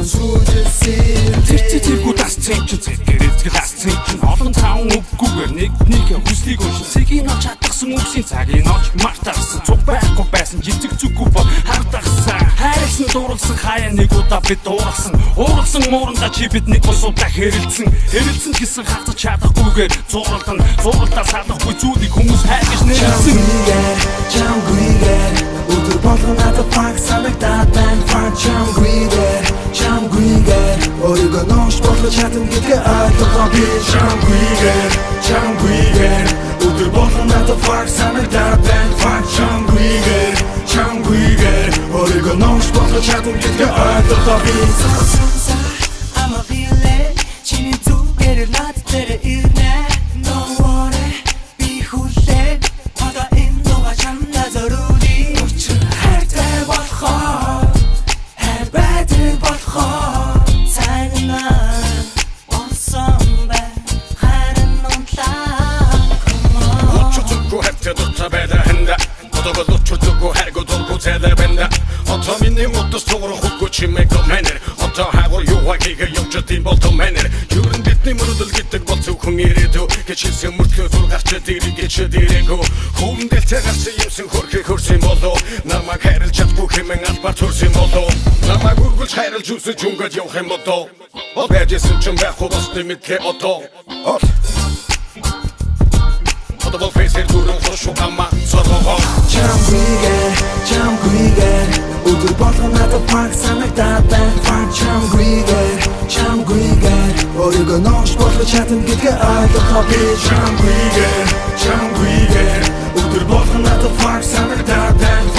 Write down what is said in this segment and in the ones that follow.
сүжилсэн тэргүү дасцэн чи зэрэг дасцэн чи олон таун өвгүйгээр нэг хүслийг уншин цэгийн олж хатгсан үгсийн цагийн олж мартагсан цуг байхгүй байсан жижиг зүггүй бол хардагсан хайрлсан дууралсан хаяа нэг удаа бид дууралсан ууралсан чи бид нэг бос удаа хэрэлцэн гэсэн хатаж чадахгүйгээр зуралдаа салахгүй зүйлийг хүмүүс хайгаж нэрсэн Чамгүйгээр өдөр болгон надад баг санагдаад байна Чамгүйгээр өөрийгөө нууш болгож чадна гэдгээ ойлгохгүй би Чамгүйгээр өдөр болгон надад баг санагдаад байна Чамгүйгээр өөрийгөө нууш болгож чадна гэдгээ ойлгохгүй би I'ma feel it чиний зүгээр над дээр ирнэ No worry би хүлээ одоо энэ дууга чамдаа зориулъя хайртай болохоор хайр байдаг болохоор цайнаа онсон бай хайрын унтлаа Учуцуку хэвтэ бэдэ хэнда одогол учуцуку хайргу дургу цэдэ бэнда Ото миний мутас цуурах үгүй чимэго мэнэр Ото хагур юуаг хийгээ явж тийм болто мэнэр Юрэн бидний мөрөдөл гэдэг бол зөвхөн ирээдүй Гэж хэлсэн мөртлөө зургарч дэрийг гэж дэрэгөө Хүндэлтэй гарсан юмсэн хөрсөн болоо Намайг хайрлаж чадгүй хэмээн албаар төрсөн болоо Намайг үргэлж хайрлаж үсэж өнгөд явах юм болоо Байжсэн ч байхгүй босны мэдлээ одоо Одоо бол фэйсэр дүрэн хошугама соргоо Чамгүйгээр өдөр болгон надад баг санагдаад байна Чамгүйгээр өөрийгөө нууш болгож чадна гэдгээ ойлгохгүй би Чамгүйгээр өдөр болгон надад баг санагдаад байна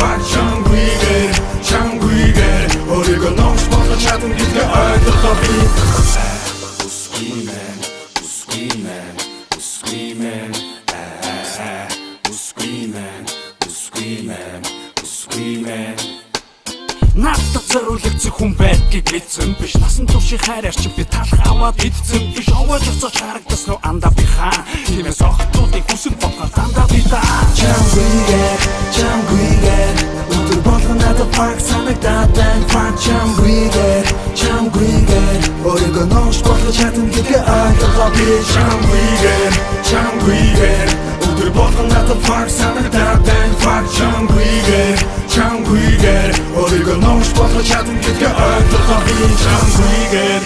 Чамгүйгээр өөрийгөө нууш болгож чадна гэдгээ ойлгохгүй би Надад зориулагдсан хүн байдгийг хэлсэн биш Насан туршийн хайраар чи би талах аваад идсэн биш Овоож оцооч харагдсан уу андаа би хаан Тиймээс охтуудын хүсэл болгоод андаа би даа Чамгүйгээр өдөр болгон надад баг санагдаад байна Чамгүйгээр өөрийгөө нууш болгож чадна гэдгээ ойлгохгүй би Чамгүйгээр өдөр болгон надад баг санагдаад байна Чамгүйгээр өөрийгөө нууш болгож чадна гэдгээ ойлгохгүй би Чамгүйгээр